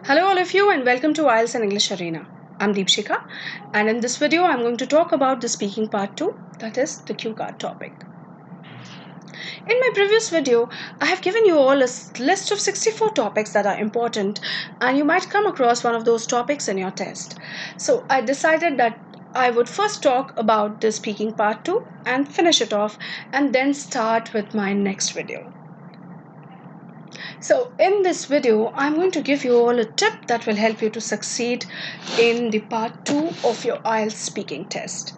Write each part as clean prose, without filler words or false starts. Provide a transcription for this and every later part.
Hello all of you and welcome to Ielts and English Arena. I'm Deepshika and in this video I'm going to talk about the speaking part 2, that is the cue card topic. In my previous video, I have given you all a list of 64 topics that are important and you might come across one of those topics in your test. So I decided that I would first talk about the speaking part 2 and finish it off and then start with my next video. So in this video, I'm going to give you all a tip that will help you to succeed in the part 2 of your IELTS speaking test.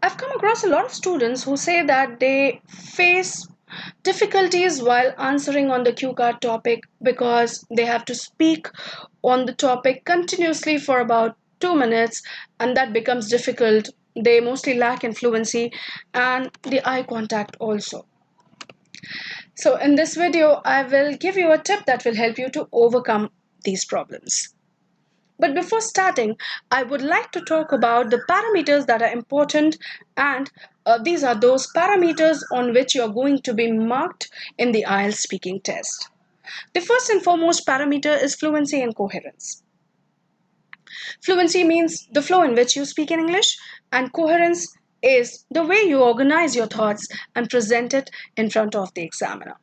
I've come across a lot of students who say that they face difficulties while answering on the cue card topic because they have to speak on the topic continuously for about 2 minutes and that becomes difficult. They mostly lack in fluency and the eye contact also. So in this video, I will give you a tip that will help you to overcome these problems. But before starting, I would like to talk about the parameters that are important and these are those parameters on which you're going to be marked in the IELTS speaking test. The first and foremost parameter is fluency and coherence. Fluency means the flow in which you speak in English, and coherence is the way you organize your thoughts and present it in front of the examiner.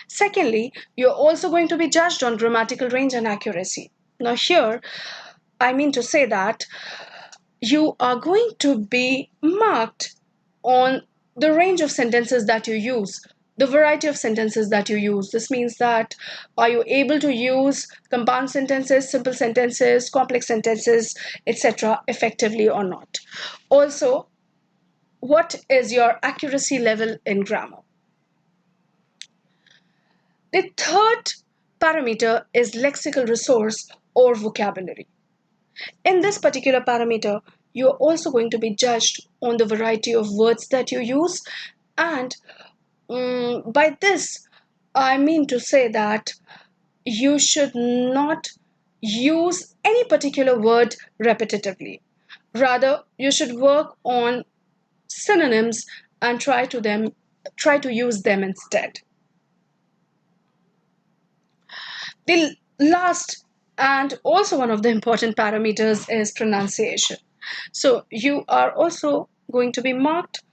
Secondly, you're also going to be judged on grammatical range and accuracy. Now here, I mean to say that you are going to be marked on the range of sentences that you use, the variety of sentences that you use. This means that are you able to use compound sentences, simple sentences, complex sentences, etc. effectively or not. Also, what is your accuracy level in grammar? The third parameter is lexical resource or vocabulary. In this particular parameter, you're also going to be judged on the variety of words that you use, and by this, I mean to say that you should not use any particular word repetitively. Rather, you should work on synonyms and try to use them instead. The last and also one of the important parameters is pronunciation. So you are also going to be marked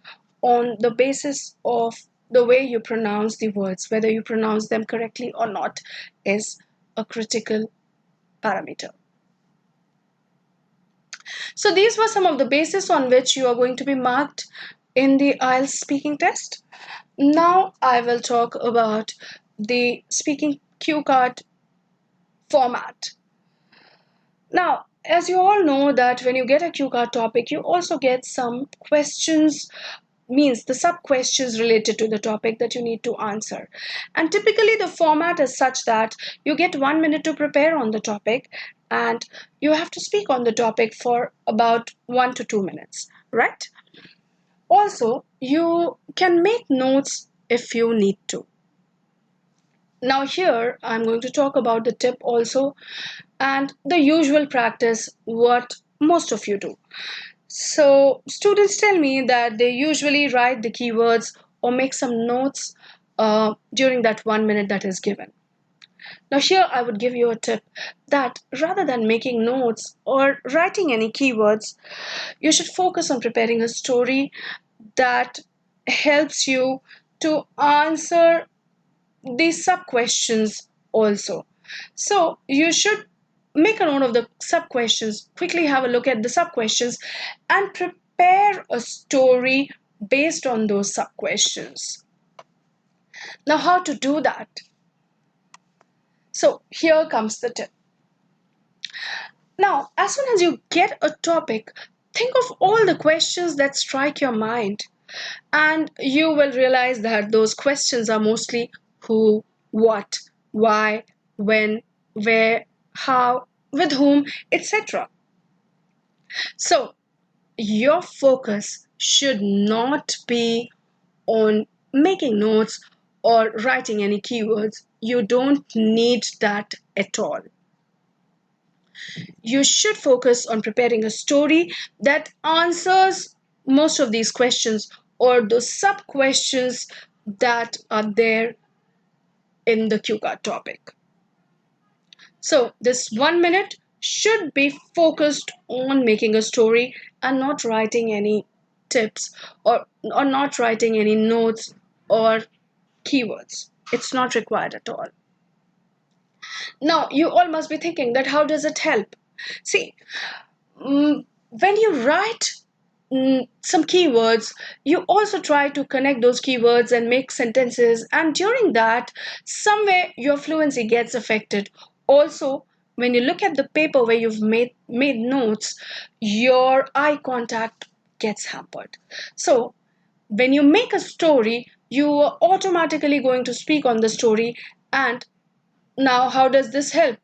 on the basis of the way you pronounce the words. Whether you pronounce them correctly or not is a critical parameter. So these were some of the bases on which you are going to be marked in the IELTS speaking test. Now I will talk about the speaking cue card format. Now, as you all know that when you get a cue card topic, you also get some questions, means the sub questions related to the topic that you need to answer. And typically the format is such that you get 1 minute to prepare on the topic and you have to speak on the topic for about 1 to 2 minutes, right? Also, you can make notes if you need to. Now here I'm going to talk about the tip also and the usual practice what most of you do. So students tell me that they usually write the keywords or make some notes during that 1 minute that is given. Now here I would give you a tip that rather than making notes or writing any keywords, you should focus on preparing a story that helps you to answer these sub questions also. So you should make a note of the sub questions, quickly have a look at the sub questions and prepare a story based on those sub questions. Now how to do that? So here comes the tip. Now as soon as you get a topic, think of all the questions that strike your mind and you will realize that those questions are mostly who, what, why, when, where, how, with whom, etc. So your focus should not be on making notes or writing any keywords. You don't need that at all. You should focus on preparing a story that answers most of these questions or the sub questions that are there in the cue card topic. So, this 1 minute should be focused on making a story and not writing any tips or not writing any notes or keywords. It's not required at all. Now, you all must be thinking that how does it help? See, when you write some keywords, you also try to connect those keywords and make sentences, and during that, somewhere your fluency gets affected. Also, when you look at the paper where you've made notes, your eye contact gets hampered. So, when you make a story, you are automatically going to speak on the story. And now, how does this help?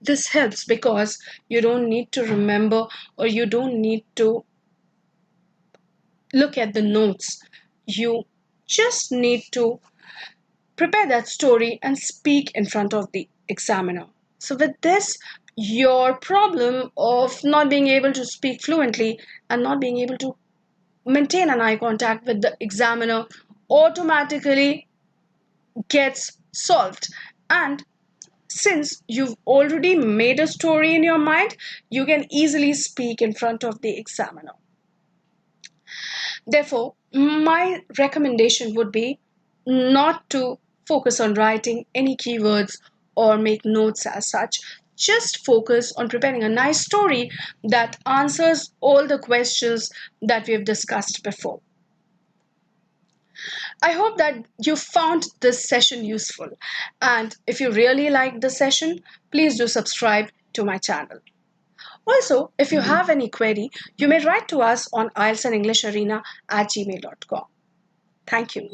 This helps because you don't need to remember or you don't need to look at the notes. You just need to prepare that story and speak in front of the examiner. So, with this, your problem of not being able to speak fluently and not being able to maintain an eye contact with the examiner automatically gets solved. And since you've already made a story in your mind, you can easily speak in front of the examiner. Therefore, my recommendation would be not to focus on writing any keywords or make notes as such. Just focus on preparing a nice story that answers all the questions that we have discussed before. I hope that you found this session useful. And if you really liked the session, please do subscribe to my channel. Also, if you have any query, you may write to us on ieltsandenglisharena@gmail.com. Thank you.